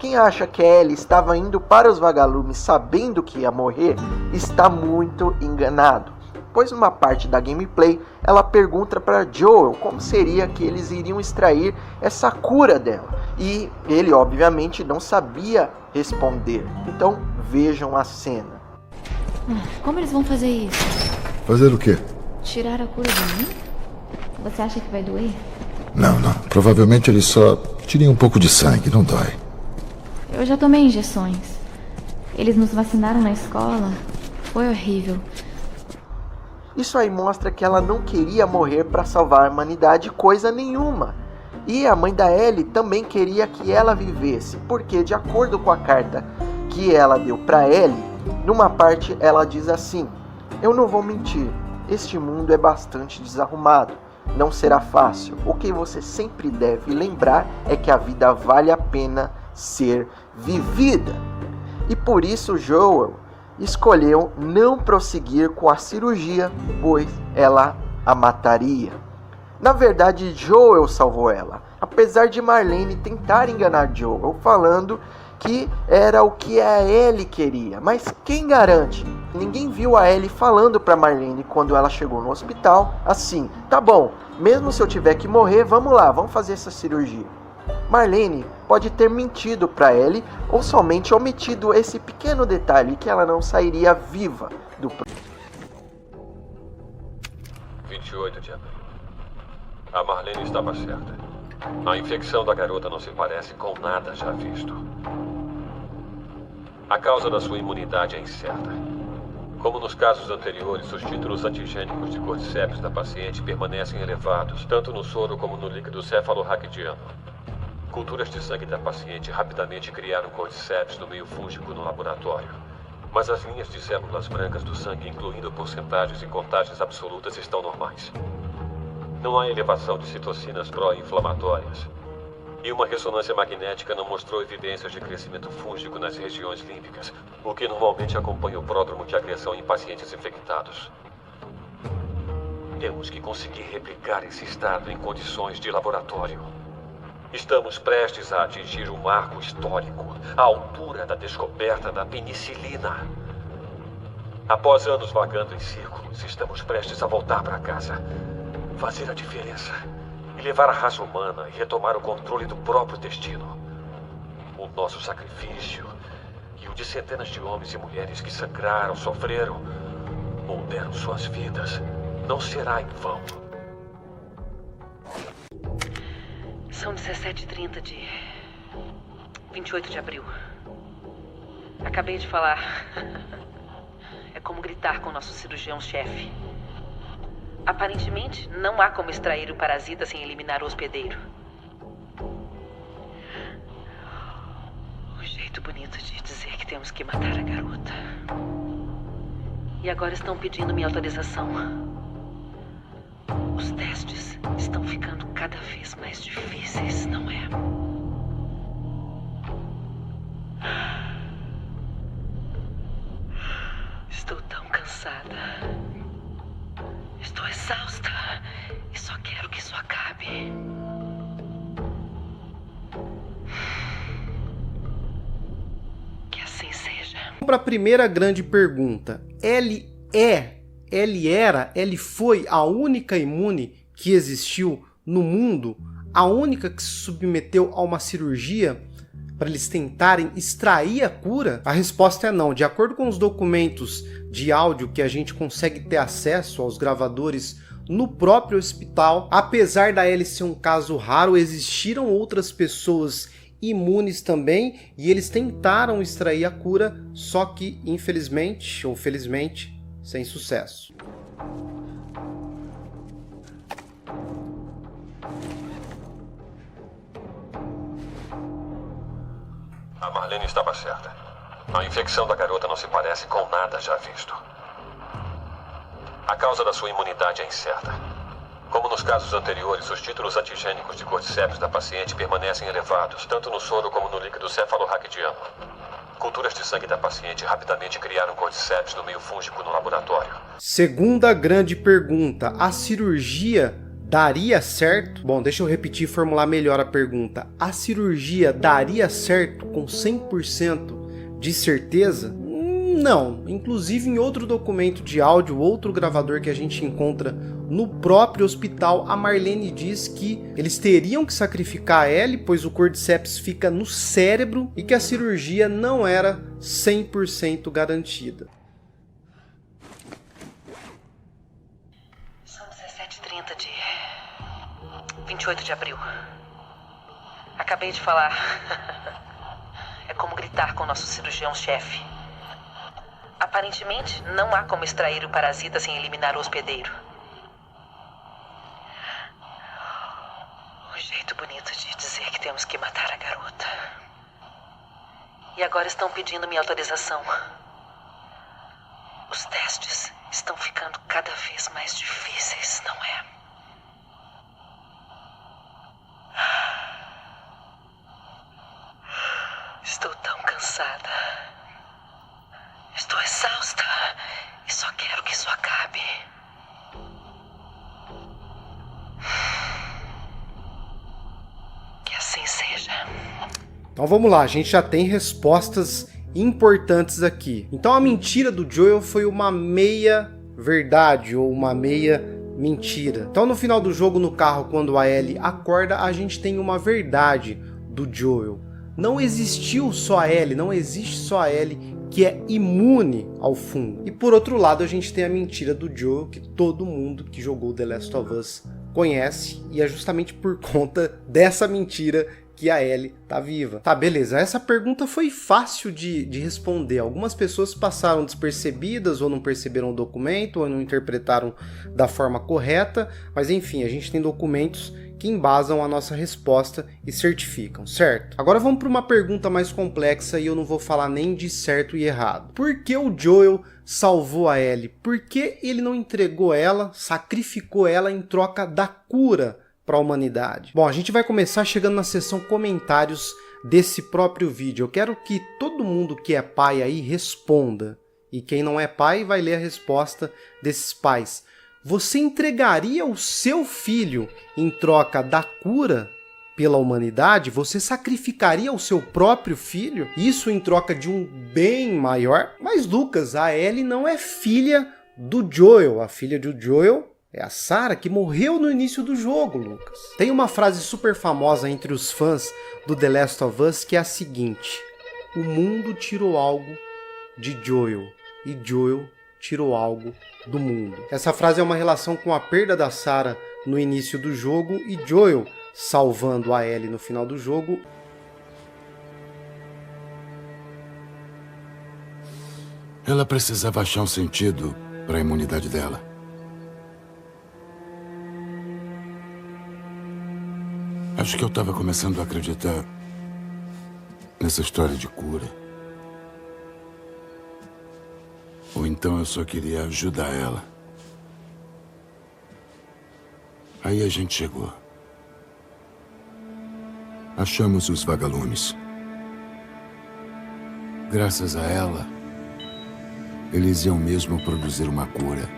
quem acha que a Ellie estava indo para os vagalumes sabendo que ia morrer, está muito enganado. Pois numa parte da gameplay, ela pergunta para Joel como seria que eles iriam extrair essa cura dela. E ele, obviamente, não sabia responder. Então, vejam a cena. Como eles vão fazer isso? Fazer o quê? Tirar a cura de mim? Você acha que vai doer? Não. Provavelmente eles só tirem um pouco de sangue, não dói. Eu já tomei injeções. Eles nos vacinaram na escola. Foi horrível. Isso aí mostra que ela não queria morrer para salvar a humanidade coisa nenhuma. E a mãe da Ellie também queria que ela vivesse, porque de acordo com a carta que ela deu para Ellie, numa parte ela diz assim: eu não vou mentir, este mundo é bastante desarrumado, não será fácil. O que você sempre deve lembrar é que a vida vale a pena ser vivida. E por isso Joel escolheu não prosseguir com a cirurgia, pois ela a mataria. Na verdade, Joel salvou ela, apesar de Marlene tentar enganar Joel, falando que era o que a Ellie queria. Mas quem garante? Ninguém viu a Ellie falando para Marlene quando ela chegou no hospital, assim: tá bom, mesmo se eu tiver que morrer, vamos lá, vamos fazer essa cirurgia. Marlene pode ter mentido para Ellie ou somente omitido esse pequeno detalhe que ela não sairia viva do 28 de abril. A Marlene estava certa. A infecção da garota não se parece com nada já visto. A causa da sua imunidade é incerta. Como nos casos anteriores, os títulos antigênicos de cordyceps da paciente permanecem elevados, tanto no soro como no líquido cefalorraquidiano. Culturas de sangue da paciente rapidamente criaram cordyceps no meio fúngico no laboratório. Mas as linhas de células brancas do sangue, incluindo porcentagens e contagens absolutas, estão normais. Não há elevação de citocinas pró-inflamatórias. E uma ressonância magnética não mostrou evidências de crescimento fúngico nas regiões límbicas, o que normalmente acompanha o pródromo de agressão em pacientes infectados. Temos que conseguir replicar esse estado em condições de laboratório. Estamos prestes a atingir um marco histórico, à altura da descoberta da penicilina. Após anos vagando em círculos, estamos prestes a voltar para casa, fazer a diferença e levar a raça humana e retomar o controle do próprio destino. O nosso sacrifício e o de centenas de homens e mulheres que sangraram, sofreram ou deram suas vidas não será em vão. São 17h30 de 28 de abril. Acabei de falar. É como gritar com o nosso cirurgião-chefe. Aparentemente, não há como extrair o parasita sem eliminar o hospedeiro. Um jeito bonito de dizer que temos que matar a garota. E agora estão pedindo minha autorização. Os testes estão ficando cada vez mais difíceis, não é? Estou tão cansada. Estou exausta e só quero que isso acabe. Que assim seja. Para a primeira grande pergunta, Ellie foi a única imune que existiu no mundo? A única que se submeteu a uma cirurgia para eles tentarem extrair a cura? A resposta é não. De acordo com os documentos de áudio que a gente consegue ter acesso aos gravadores no próprio hospital, apesar da Ellie ser um caso raro, existiram outras pessoas imunes também e eles tentaram extrair a cura, só que infelizmente ou felizmente sem sucesso. A Marlene estava certa. A infecção da garota não se parece com nada já visto. A causa da sua imunidade é incerta. Como nos casos anteriores, os títulos antigênicos de cordyceps da paciente permanecem elevados, tanto no soro como no líquido cefalorraquidiano. Culturas de sangue da paciente rapidamente criaram cordyceps no meio fúngico no laboratório. Segunda grande pergunta: a cirurgia daria certo? Bom, deixa eu repetir e formular melhor a pergunta. A cirurgia daria certo com 100% de certeza? Não. Inclusive, em outro documento de áudio, outro gravador que a gente encontra no próprio hospital, a Marlene diz que eles teriam que sacrificar a Ellie, pois o Cordyceps fica no cérebro e que a cirurgia não era 100% garantida. São 17h30 de 28 de abril. Acabei de falar. É como gritar com o nosso cirurgião-chefe. Aparentemente, não há como extrair o parasita sem eliminar o hospedeiro. Um jeito bonito de dizer que temos que matar a garota. E agora estão pedindo minha autorização. Os testes estão ficando cada vez mais difíceis, não é? Estou tão cansada. Estou exausta e só quero que isso acabe. Que assim seja. Então vamos lá, a gente já tem respostas importantes aqui. Então a mentira do Joel foi uma meia verdade ou uma meia mentira. Então no final do jogo, no carro, quando a Ellie acorda, a gente tem uma verdade do Joel. Não existiu só a Ellie, não existe só a Ellie que é imune ao fungo. E por outro lado, a gente tem a mentira do Joel, que todo mundo que jogou The Last of Us conhece, e é justamente por conta dessa mentira que a Ellie tá viva. Tá, beleza. Essa pergunta foi fácil de responder. Algumas pessoas passaram despercebidas, ou não perceberam o documento, ou não interpretaram da forma correta, mas enfim, a gente tem documentos que embasam a nossa resposta e certificam, certo? Agora vamos para uma pergunta mais complexa e eu não vou falar nem de certo e errado. Por que o Joel salvou a Ellie? Por que ele não entregou ela, sacrificou ela em troca da cura para a humanidade? Bom, a gente vai começar chegando na seção comentários desse próprio vídeo. Eu quero que todo mundo que é pai aí responda. E quem não é pai vai ler a resposta desses pais. Você entregaria o seu filho em troca da cura pela humanidade? Você sacrificaria o seu próprio filho? Isso em troca de um bem maior? Mas Lucas, a Ellie não é filha do Joel. A filha do Joel é a Sarah, que morreu no início do jogo, Lucas. Tem uma frase super famosa entre os fãs do The Last of Us que é a seguinte: o mundo tirou algo de Joel e Joel tirou algo do mundo. Essa frase é uma relação com a perda da Sarah no início do jogo e Joel salvando a Ellie no final do jogo. Ela precisava achar um sentido para a imunidade dela. Acho que eu estava começando a acreditar nessa história de cura. Ou então eu só queria ajudar ela. Aí a gente chegou. Achamos os vagalumes. Graças a ela, eles iam mesmo produzir uma cura.